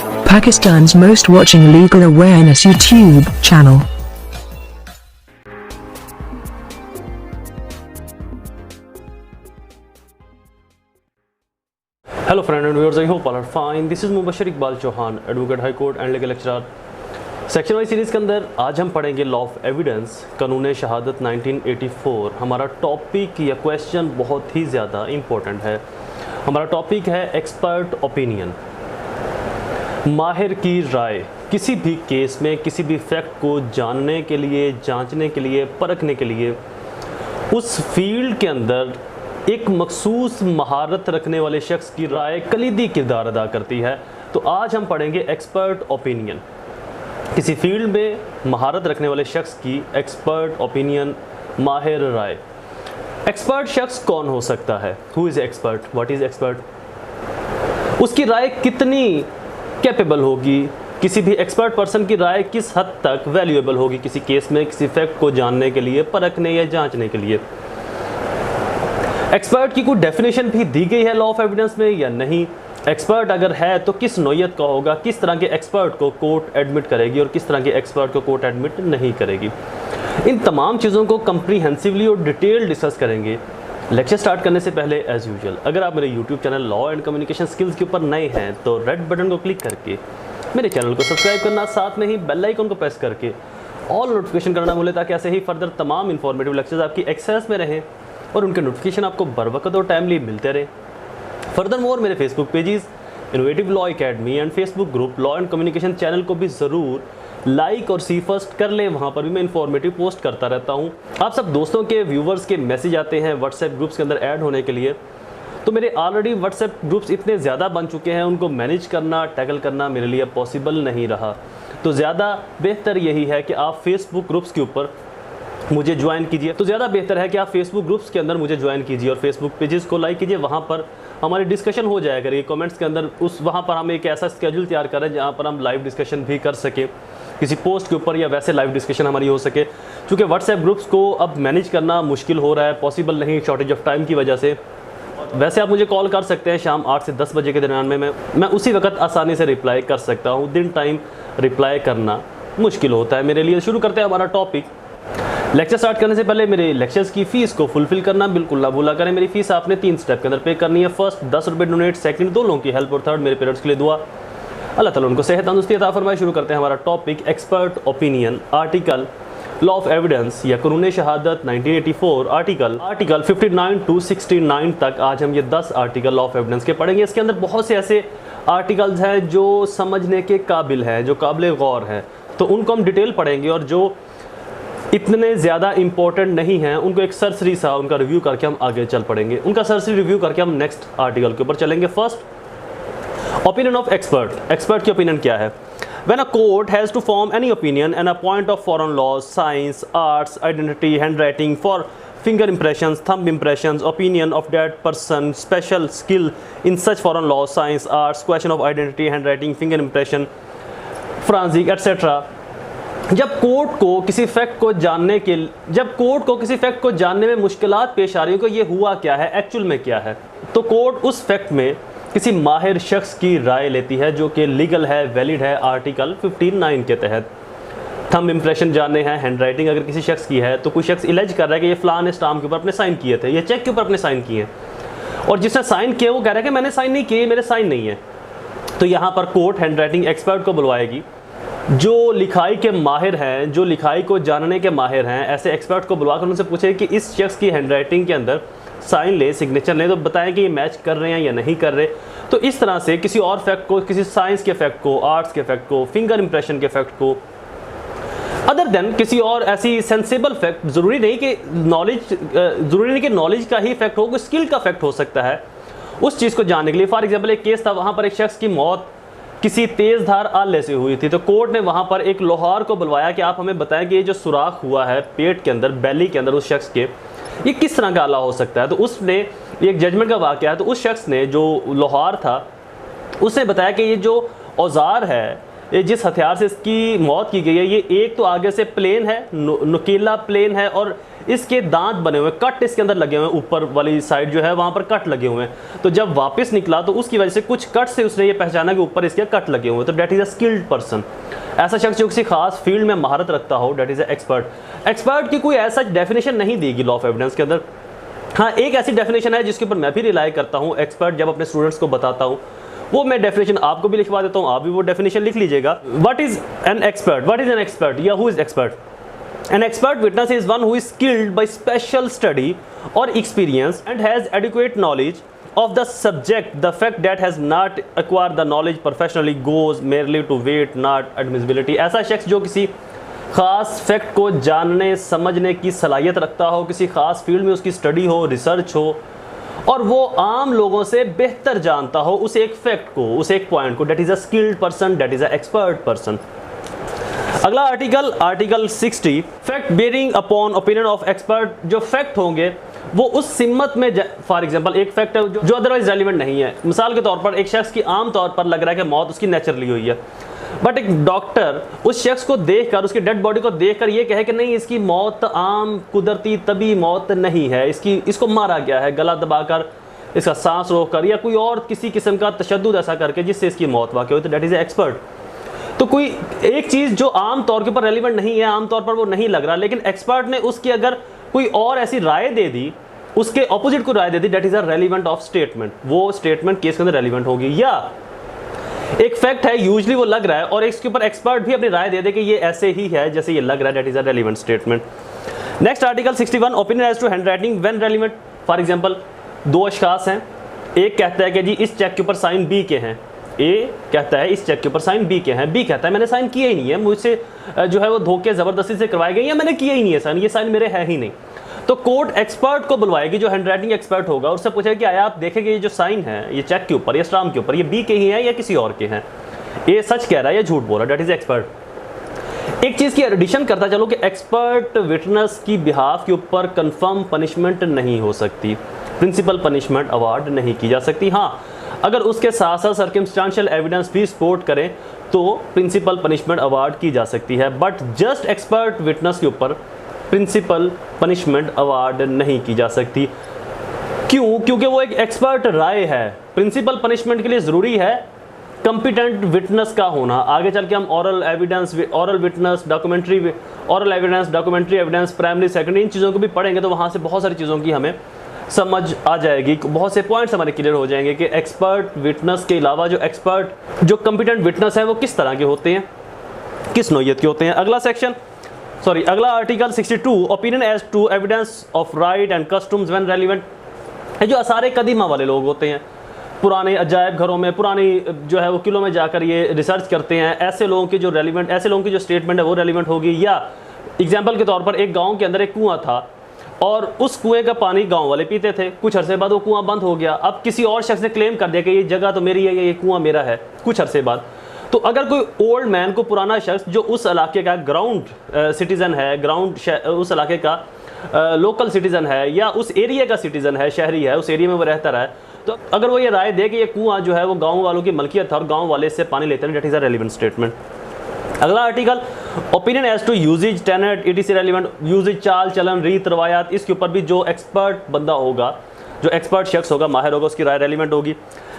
Pakistan's most watching legal awareness YouTube channel. Hello friend and viewers, I hope all are fine. This is Mobushar Iqbal Chohan, Advocate High Court and Legal Lecturer. Section wise series के अंदर आज हम पढ़ेंगे law of evidence, कानून शहादत 1984। हमारा topic या question बहुत ही ज़्यादा इम्पोर्टेंट है। हमारा टॉपिक है एक्सपर्ट ओपिनियन, माहिर की राय। किसी भी केस में किसी भी फैक्ट को जानने के लिए, जांचने के लिए, परखने के लिए उस फील्ड के अंदर एक मखसूस महारत रखने वाले शख्स की राय कलीदी किरदार अदा करती है। तो आज हम पढ़ेंगे एक्सपर्ट ओपिनियन, किसी फील्ड में महारत रखने वाले शख्स की एक्सपर्ट ओपिनियन, माहिर राय। एक्सपर्ट शख्स कौन हो सकता है? Who is expert? What is expert? उसकी राय कितनी कैपेबल होगी? किसी भी एक्सपर्ट पर्सन की राय किस हद तक वैल्यूएबल होगी किसी केस में, किसी फैक्ट को जानने के लिए, परखने या जांचने के लिए? एक्सपर्ट की कोई डेफिनेशन भी दी गई है लॉ ऑफ एविडेंस में या नहीं? एक्सपर्ट अगर है तो किस नौयत का होगा? किस तरह के एक्सपर्ट को कोर्ट एडमिट करेगी और किस तरह के एक्सपर्ट को कोर्ट एडमिट नहीं करेगी? इन तमाम चीज़ों को कंप्रीहेंसिवली और डिटेल डिस्कस करेंगे। लेक्चर स्टार्ट करने से पहले एज यूजुअल, अगर आप मेरे YouTube channel law and communication skills के ऊपर नए हैं तो रेड बटन को क्लिक करके मेरे चैनल को सब्सक्राइब करना, साथ में ही बेल आइकन को प्रेस करके ऑल नोटिफिकेशन करना भूलें, ताकि ऐसे ही फर्दर तमाम इंफॉर्मेटिव लेक्चर्स आपकी एक्सेस में रहें और उनके नोटिफिकेशन आपको बर वक्त और टाइमली मिलते रहे। फर्दर मोर मेरे Facebook pages innovative law academy and Facebook group law and communication channel को भी ज़रूर लाइक और सी फर्स्ट कर लें। वहाँ पर भी मैं इन्फॉर्मेटिव पोस्ट करता रहता हूँ। आप सब दोस्तों के, व्यूवर्स के मैसेज आते हैं व्हाट्सएप ग्रुप्स के अंदर ऐड होने के लिए, तो मेरे ऑलरेडी व्हाट्सएप ग्रुप्स इतने ज़्यादा बन चुके हैं, उनको मैनेज करना, टैकल करना मेरे लिए पॉसिबल नहीं रहा। तो ज़्यादा बेहतर यही है कि आप फेसबुक ग्रुप्स के ऊपर मुझे ज्वाइन कीजिए। तो ज़्यादा बेहतर है कि आप फेसबुक ग्रुप्स के अंदर मुझे ज्वाइन कीजिए और फेसबुक पेजेस को लाइक कीजिए। वहाँ पर हमारी डिस्कशन हो जाया करेगी कमेंट्स के अंदर। वहाँ पर हम एक ऐसा स्केड्यूल तैयार कर रहे हैं जहाँ पर हम लाइव डिस्कशन भी कर सकें किसी पोस्ट के ऊपर, या वैसे लाइव डिस्कशन हमारी हो सके। क्योंकि व्हाट्सएप ग्रुप्स को अब मैनेज करना मुश्किल हो रहा है, पॉसिबल नहीं, शॉर्टेज ऑफ टाइम की वजह से। वैसे आप मुझे कॉल कर सकते हैं शाम 8 से 10 बजे के दरमियान में, मैं उसी वक्त आसानी से रिप्लाई कर सकता हूँ। दिन टाइम रिप्लाई करना मुश्किल होता है मेरे लिए। शुरू करते हैं हमारा टॉपिक। लेक्चर स्टार्ट करने से पहले मेरे लेक्चर्स की फ़ीस को फुलफिल करना बिल्कुल ना भूला करें। मेरी फीस आपने 3 स्टेप के अंदर पे करनी है। फर्स्ट 10 रुपये डोनेट, सेकंड 2 लोगों की हेल्प और थर्ड मेरे पेरेंट्स के लिए दुआ। अल्लाह ताला उनको सेहत तंदुरुस्ती अता फरमाए। शुरू करते हैं हमारा topic expert opinion, article law of evidence या कानून शहादत 1984, आर्टिकल 59 to 69 तक। आज हम ये 10 आर्टिकल लॉ ऑफ एविडेंस के पढ़ेंगे। इसके अंदर बहुत से ऐसे आर्टिकल्स हैं जो समझने के काबिल हैं, जो काबिल गौर हैं, तो उनको हम डिटेल पढ़ेंगे। और जो इतने ज़्यादा इंपॉर्टेंट नहीं हैं उनको एक सरसरी सा उनका रिव्यू करके हम आगे चल पड़ेंगे। उनका सरसरी रिव्यू करके हम नेक्स्ट आर्टिकल के ऊपर चलेंगे। First, opinion of expert. Expert की ओपिनियन क्या है? When a court has to form any opinion and a point of foreign laws, science, arts, identity, handwriting, for finger impressions, thumb impressions, opinion of that person, special skill in such foreign laws, science, arts, question of identity, handwriting, finger impression, forensic, etc. जब court को किसी fact को जानने में मुश्किलात पेश आ रही हो कि ये हुआ क्या है, एक्चुअल में क्या है, तो कोर्ट उस फैक्ट में किसी माहिर शख्स की राय लेती है जो कि लीगल है, वैलिड है आर्टिकल 59 के तहत। थंब इंप्रेशन जानने हैं, हैंड राइटिंग अगर किसी शख्स की है तो कोई शख्स इलेज कर रहा है कि ये फ़लाँ ने स्टाम्प के ऊपर अपने साइन किए थे, ये चेक के ऊपर अपने साइन किए हैं, और जिसने साइन किए वो कह रहा है कि मैंने साइन नहीं किए, मेरे साइन नहीं है, तो यहाँ पर कोर्ट हैंड राइटिंग एक्सपर्ट को बुलवाएगी जो लिखाई के माहिर हैं, जो लिखाई को जानने के माहिर हैं। ऐसे एक्सपर्ट को बुलवा कर उनसे पूछे कि इस शख्स की हैंड राइटिंग के अंदर साइन ले, सिग्नेचर ले, तो बताएं कि ये मैच कर रहे हैं या नहीं कर रहे। तो इस तरह से किसी और फैक्ट को, किसी साइंस के फैक्ट को, आर्ट्स के फैक्ट को, फिंगर इंप्रेशन के फैक्ट को, अदर देन किसी और ऐसी सेंसिबल फैक्ट, ज़रूरी नहीं कि नॉलेज का ही फैक्ट हो, कोई स्किल का फैक्ट हो सकता है, उस चीज़ को जानने के लिए। फॉर एग्जाम्पल एक केस था, वहाँ पर एक शख्स की मौत किसी तेज़ धार आले से हुई थी, तो कोर्ट ने वहाँ पर एक लोहार को बुलवाया कि आप हमें बताएं कि ये जो सुराख हुआ है पेट के अंदर, बैली के अंदर उस शख्स के, ये किस तरह का आला हो सकता है। तो उसने, एक जजमेंट का वाक़या है, तो उस शख्स ने, जो लोहार था, उसने बताया कि ये जो औजार है, ये जिस हथियार से इसकी मौत की गई है, ये एक तो आगे से प्लेन है, नुकीला प्लेन है, और इसके दांत बने हुए, कट इसके अंदर लगे हुए हैं, ऊपर वाली साइड जो है वहाँ पर कट लगे हुए हैं। तो जब वापस निकला तो उसकी वजह से कुछ कट से उसने ये पहचाना कि ऊपर इसके कट लगे हुए हैं। तो date is a skilled person, ऐसा शख्स जो किसी खास फील्ड में महारत रखता हो, date is a expert. Expert की कोई ऐसा डेफिनेशन नहीं देगी लॉ ऑफ एविडेंस के अंदर। हाँ, एक ऐसी डेफिनेशन है जिसके ऊपर मैं भी रिलाई करता हूँ, एक्सपर्ट जब अपने स्टूडेंट्स को बताता हूँ, वो मैं डेफिनेशन आपको भी लिखवा देता हूँ, आप भी वो डेफिनेशन लिख लीजिएगा। What is an expert, what is an expert या who is expert? An expert witness is one who is skilled by special study or experience and has adequate knowledge of the subject. The fact that has not acquired the knowledge professionally goes merely to weight, not admissibility. ऐसा शख्स जो किसी खास fact को जानने समझने की सलाहियत रखता हो, किसी खास फील्ड में उसकी स्टडी हो, रिसर्च हो, और वो आम लोगों से बेहतर जानता हो उस एक फैक्ट को, उस एक पॉइंट को, that is a skilled person, that is a expert person. अगला article 60, fact bearing upon opinion of expert. जो फैक्ट होंगे वो उस सिम्मत में, फॉर एग्जांपल एक फैक्ट है जो अदरवाइज रेलिवेंट नहीं है। मिसाल के तौर पर एक शख्स की आम तौर पर लग रहा है कि मौत उसकी नेचुरली हुई है, बट एक डॉक्टर उस शख्स को देखकर, उसकी डेड बॉडी को देखकर ये कहे कि नहीं, इसकी मौत आम कुदरती तभी मौत नहीं है, इसको मारा गया है गला दबाकर, इसका सांस रोककर, या कोई और किसी किस्म का तशद्दुद ऐसा करके जिससे इसकी मौत वाक़ई हुई, तो डेट इज़ एक्सपर्ट। तो कोई एक चीज़ जो आम तौर के ऊपर रेलिवेंट नहीं है, आम तौर पर वो नहीं लग रहा, लेकिन एक्सपर्ट ने उसकी अगर कोई और ऐसी राय दे दी, उसके ऑपोजिट को राय दे दी, that is a relevant of statement. वो स्टेटमेंट केस के अंदर रेलिवेंट होगी। या एक फैक्ट है, यूजली वो लग रहा है और इसके ऊपर एक्सपर्ट भी अपनी राय दे दे कि ये ऐसे ही है जैसे ये लग रहा है, that is a relevant statement. Next article 61, opinion as to handwriting when relevant. For example, दो अशखास हैं, एक कहता है कि जी इस चेक के ऊपर साइन बी के हैं, ए कहता है इस चेक के ऊपर साइन बी के हैं, बी कहता है मैंने साइन किया ही नहीं है, मुझसे जो है वो धोखे ज़बरदस्ती से करवाए गए, या मैंने किया ही नहीं है साइन, ये साइन मेरे है ही नहीं। तो कोर्ट एक्सपर्ट को बुलवाएगी, जो हैंड राइटिंग एक्सपर्ट होगा, उससे पूछेगा कि आया आप देखेंगे ये जो साइन है ये चेक के ऊपर या स्टाम्प के ऊपर, ये बी के ही हैं या किसी और के हैं, ये सच कह रहा है या झूठ बोल रहा है, डेट इज़ एक्सपर्ट। एक चीज़ की एडिशन करता चलो कि एक्सपर्ट विटनेस की बिहाफ के ऊपर कंफर्म पनिशमेंट नहीं हो सकती, प्रिंसिपल पनिशमेंट अवार्ड नहीं की जा सकती। हाँ, अगर उसके साथ साथ सर्कमस्टेंशियल एविडेंस भी सपोर्ट करें तो प्रिंसिपल पनिशमेंट अवार्ड की जा सकती है, बट जस्ट एक्सपर्ट विटनेस के ऊपर प्रिंसिपल पनिशमेंट अवार्ड नहीं की जा सकती। क्यों? क्योंकि वो एक एक्सपर्ट राय है। प्रिंसिपल पनिशमेंट के लिए ज़रूरी है कंपिटेंट विटनेस का होना। आगे चल के हम oral evidence, oral witness, documentary, oral evidence, documentary evidence, primary secondary, इन चीज़ों को भी पढ़ेंगे तो वहाँ से बहुत सारी चीज़ों की हमें समझ आ जाएगी, बहुत से पॉइंट्स हमारे क्लियर हो जाएंगे कि एक्सपर्ट विटनेस के अलावा जो एक्सपर्ट, जो कंपिटेंट विटनेस है वो किस तरह के होते हैं, किस नौइयत के होते हैं। अगला article 62, opinion as to evidence of right and customs when relevant. है जो आसारे कदीमा वाले लोग होते हैं, पुराने अजायब घरों में, पुरानी जो है वो किलों में जाकर ये रिसर्च करते हैं, ऐसे लोगों की जो रेलिवेंट, ऐसे लोगों की जो स्टेटमेंट है वो रेलिवेंट होगी। या एग्जाम्पल के तौर पर एक गाँव के अंदर एक कुआँ था और उस कुएं का पानी गांव वाले पीते थे, कुछ अरसे बाद वो कुआं बंद हो गया। अब किसी और शख्स ने क्लेम कर दिया कि ये जगह तो मेरी है या ये कुआं मेरा है कुछ अरसे बाद। तो अगर कोई ओल्ड मैन को, पुराना शख्स जो उस इलाके का ग्राउंड सिटीज़न है, उस इलाके का लोकल सिटीज़न है या उस एरिया का सिटीज़न है, शहरी है, उस एरिया में वो रहता रहा है, तो अगर वो ये राय दे कि ये कुआं जो है वो गाँव वालों की मलकियत था और गाँव वाले इससे पानी लेते हैं, that is a relevant statement. अगला article, opinion as to usages, tenet, etc relevant, usages, चाल चलन, रीत रवायात, इसके ऊपर भी जो एक्सपर्ट बंदा होगा, जो एक्सपर्ट शख्स होगा, माहिर होगा, उसकी राय रेलिवेंट होगी।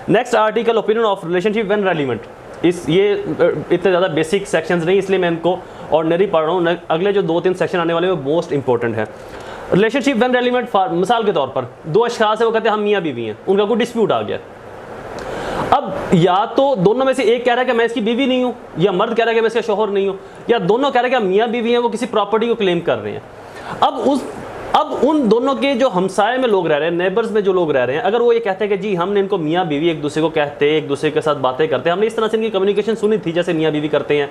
Next article, opinion of relationship when relevant. ये इतने ज़्यादा बेसिक सेक्शंस नहीं, इसलिए मैं इनको ऑर्डिनरी पढ़ रहा हूँ। अगले जो 2-3 सेक्शन आने वाले वो मोस्ट इंपॉर्टेंट है। रिलेशनशिप व्हेन रेलिवेंट, मिसाल के तौर पर दो अशखास है, वो कहते हैं हम मियाँ बीवी हैं, उनका कोई डिस्प्यूट आ गया। अब या तो दोनों में से एक कह रहा है कि मैं इसकी बीवी नहीं हूँ, या मर्द कह रहा है कि मैं इसका शोहर नहीं हूँ, या दोनों कह रहे हैं कि मियाँ बीवी हैं, वो किसी प्रॉपर्टी को क्लेम कर रहे हैं। अब उन दोनों के जो हमसाए में लोग रह रहे हैं, नेबर्स में जो लोग रह रहे हैं, अगर वो ये कहते हैं कि जी हमने इनको मियाँ बीवी एक दूसरे को कहते, एक दूसरे के साथ बातें करते, हमने इस तरह से इनकी कम्युनिकेशन सुनी थी जैसे मियाँ बीवी करते हैं,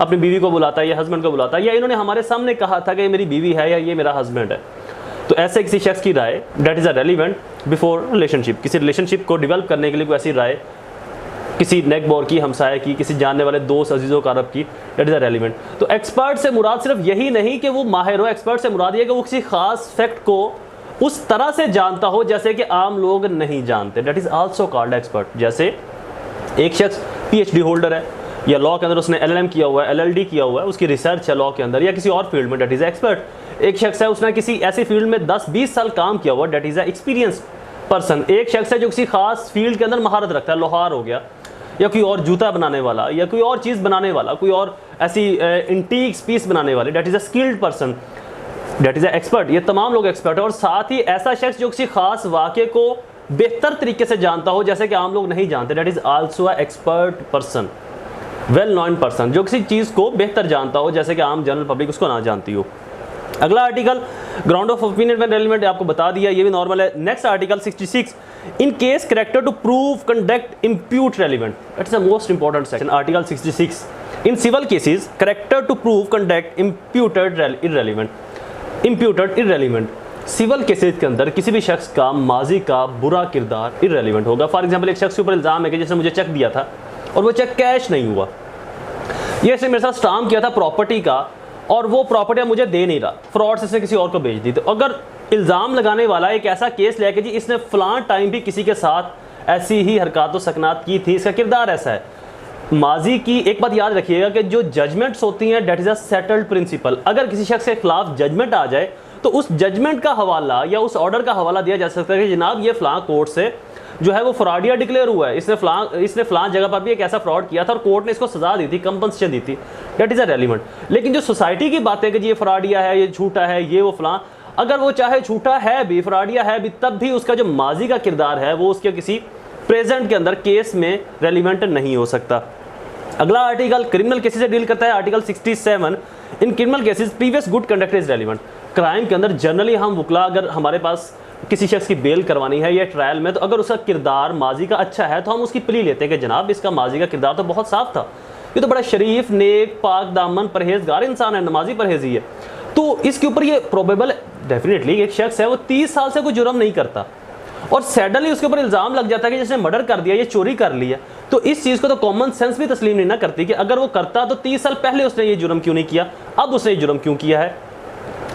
अपनी बीवी को बुलाता है या हस्बैंड को बुलाता है, या इन्होंने हमारे सामने कहा था कि ये मेरी बीवी है या ये मेरा हस्बैंड है, तो ऐसे किसी शख्स की राय, that is a relevant before relationship. किसी रिलेशनशिप को डेवलप करने के लिए कोई ऐसी राय किसी नेकबोर की, हमसाया की, किसी जानने वाले दोस्त, अजीज़ों कारब की, डेट इज़ अ रेलिवेंट। तो एक्सपर्ट से मुराद सिर्फ यही नहीं कि वो माहिर हो, एक्सपर्ट से मुराद ये कि वो किसी खास फैक्ट को उस तरह से जानता हो जैसे कि आम लोग नहीं जानते, that is also called expert. जैसे एक शख्स PhD होल्डर है, या लॉ के अंदर उसने LLM किया हुआ है, LLD किया हुआ है, उसकी रिसर्च है लॉ के अंदर, या किसी और फील्ड में, डेट इज़ एक्सपर्ट। एक शख्स है उसने किसी ऐसी फील्ड में 10-20 साल काम किया हुआ, डेट इज़ एक्सपीरियंस पर्सन। एक शख्स है जो किसी खास फील्ड के अंदर महारत रखता है, लोहार हो गया, या कोई और जूता बनाने वाला, या कोई और चीज़ बनाने वाला, कोई और ऐसी इंटीक्स पीस बनाने वाले, date is a skilled person, that is a expert. ये तमाम लोग एक्सपर्ट है। और साथ ही ऐसा शख्स जो किसी खास वाक़े को बेहतर तरीके से जानता हो, जैसे कि आम लोग नहीं जानते, that is also a expert person, well known person, जो किसी चीज़ को बेहतर जानता हो जैसे कि आम जनरल पब्लिक उसको ना जानती हो। अगला article ground of opinion when relevant, आपको बता दिया, ये भी नॉर्मल है। Next article 66, in case character to prove conduct impute relevant, it's the most important section. Article 66, in civil cases character to prove conduct imputed irrelevant. Civil cases के अंदर किसी भी शख्स का माजी का बुरा किरदार इररेलेवेंट होगा। फॉर एग्जांपल, एक शख्स के ऊपर इल्ज़ाम है कि जिसने मुझे चेक दिया था और वो चेक कैश नहीं हुआ, ये इसने मेरे साथ स्टाम्प किया था प्रॉपर्टी का और वो प्रॉपर्टी मुझे दे नहीं रहा, फ्रॉड से इसने किसी और को बेच दी। तो अगर इल्ज़ाम लगाने वाला एक ऐसा केस ले कि जी इसने फलां टाइम भी किसी के साथ ऐसी ही हरकत व सकनात की थी, इसका किरदार ऐसा है, माजी की एक बात याद रखिएगा कि जो जजमेंट्स होती हैं that is a settled principle. अगर किसी शख्स के खिलाफ जजमेंट आ जाए तो उस जजमेंट का हवाला या उस ऑर्डर का हवाला दिया जा सकता है कि जनाब ये फलां कोर्ट से जो है वो फ्रॉडिया डिक्लेयर हुआ है, इसने फलां जगह पर भी एक ऐसा फ्रॉड किया था और कोर्ट ने इसको सजा दी थी, कंपनसेशन दी थी, डेट इज़ अ रेलिवेंट। लेकिन जो सोसाइटी की बातें कि जी ये फ्रॉडिया है, ये झूठा है, ये वो फलां, अगर वो चाहे झूठा है भी, फ्रॉडिया है भी, तब भी उसका जो माजी का किरदार है वो उसके किसी प्रेजेंट के अंदर केस में रेलिवेंट नहीं हो सकता। अगला आर्टिकल क्रिमिनल केसेस से डील करता है। Article 67, in criminal cases previous good conduct is relevant. Crime के अंदर जनरली हम वकला, अगर हमारे पास किसी शख्स की बेल करवानी है या ट्रायल में, तो अगर उसका किरदार माजी का अच्छा है तो हम उसकी प्ली लेते हैं कि जनाब इसका माजी का किरदार तो बहुत साफ था, ये तो बड़ा शरीफ, नेक, पाक दामन, परहेजगार इंसान है, नमाजी परहेजी है, तो इसके ऊपर ये प्रोबेबल डेफिनेटली एक शख्स है वो 30 साल से कोई जुर्म नहीं करता और सडनली उसके ऊपर इल्ज़ाम लग जाता है कि जिसने मर्डर कर दिया, ये चोरी कर लिया, तो इस चीज़ को तो कॉमन सेंस भी तस्लीम नहीं ना करती कि अगर वो करता तो 30 साल पहले उसने ये जुर्म क्यों नहीं किया, अब उसने ये जुर्म क्यों किया है।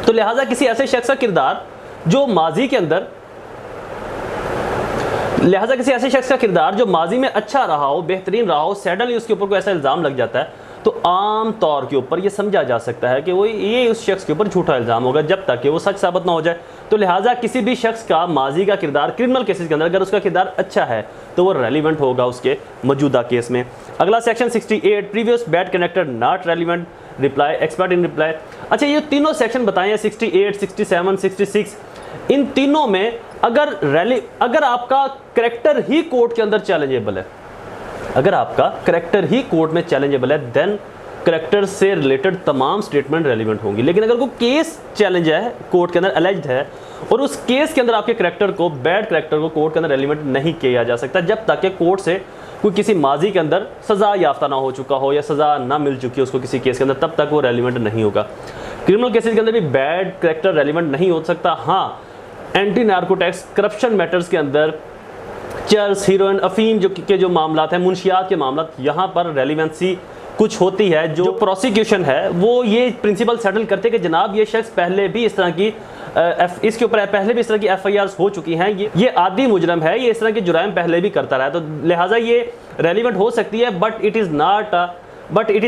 तो लिहाजा किसी ऐसे शख्स का किरदार जो माजी के अंदर, लिहाजा किसी ऐसे शख्स का किरदार जो माजी में अच्छा रहा हो, बेहतरीन रहा हो, सडनली उसके ऊपर कोई ऐसा इल्ज़ाम लग जाता है तो आम तौर के ऊपर ये समझा जा सकता है कि वो ये उस शख्स के ऊपर झूठा इल्ज़ाम होगा जब तक कि वो सच साबित ना हो जाए। तो लिहाजा किसी भी शख्स का माजी का किरदार क्रिमिनल केसेस के अंदर अगर उसका किरदार अच्छा है तो वो रेलिवेंट होगा उसके मौजूदा केस में। अगला section 68, previous bad connector not relevant, reply expert in reply. अच्छा, ये तीनों सेक्शन बताए हैं 68, 67, 66। इन तीनों में अगर आपका करेक्टर ही कोर्ट के अंदर चैलेंजेबल है, अगर आपका करेक्टर ही कोर्ट में चैलेंजेबल है, देन करेक्टर से रिलेटेड तमाम स्टेटमेंट रेलिवेंट होंगी। लेकिन अगर कोई केस चैलेंज है, कोर्ट के अंदर एलिज्ड है और उस केस के अंदर आपके करेक्टर को, बैड करेक्टर को कोर्ट के अंदर रेलिवेंट नहीं किया जा सकता जब तक कि कोर्ट से कोई किसी माजी के अंदर सज़ा याफ्ता ना हो चुका हो या सज़ा ना मिल चुकी हो उसको किसी केस के अंदर, तब तक वो रेलिवेंट नहीं होगा। क्रिमिनल केसेस के अंदर भी बैड करेक्टर रेलिवेंट नहीं हो सकता। हाँ, एंटी नार्कोटिक्स, करप्शन मैटर्स के अंदर, चर्स, हीरोइन, अफीम जो मामलात हैं, मुंशियात के मामलात, यहाँ पर रेलिवेंसी कुछ होती है। जो प्रोसिक्यूशन है वो ये प्रिंसिपल सेटल करते कि जनाब ये शख्स पहले भी इस तरह की इसके ऊपर पहले भी इस तरह की FIRs हो चुकी हैं, ये आदी मुजरम है, ये इस तरह के जुराइम पहले भी करता रहा है, तो लिहाजा ये रेलिवेंट हो सकती है। But it is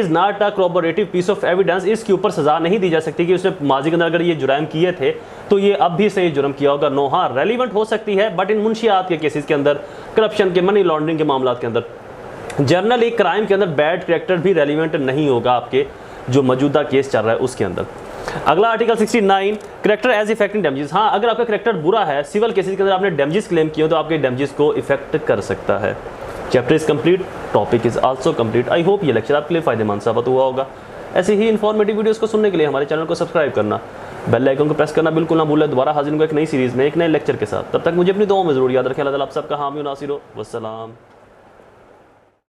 not a corroborative piece of evidence. इसके ऊपर सज़ा नहीं दी जा सकती कि उसने माजी के अंदर अगर ये जुराइम किए थे तो ये अब भी इसने ये जुर्म किया होगा। नो, हाँ रेलिवेंट हो सकती है, बट इन मुंशियात के केसेस के अंदर, करप्शन के, मनी लॉन्ड्रिंग के मामलात के अंदर, जनरली क्राइम के अंदर बैड करेक्टर भी रेलिवेंट नहीं होगा आपके जो मौजूदा केस चल रहा है उसके अंदर। अगला article 69, character as affecting damages. हाँ, अगर आपका करेक्टर बुरा है, सिविल केसेस के अंदर आपने डैमेजेस क्लेम किए तो आपके डैमेजेस को इफेक्ट कर सकता है। Chapter is complete, topic is also complete. I hope ये लेक्चर आपके लिए फायदेमंद साबित हुआ होगा। ऐसे ही इन्फॉर्मेटिव वीडियोस को सुनने के लिए हमारे चैनल को सब्सक्राइब करना, बेल आइकन को प्रेस करना बिल्कुल ना भूलें। दोबारा हाजिर होंगे एक नई सीरीज़ में एक नए लेक्चर के साथ। तब तक मुझे अपनी दुआओं में जरूर याद रखें। अल्लाह ताला आप सबका हामी नासिर हो। वस्सलाम।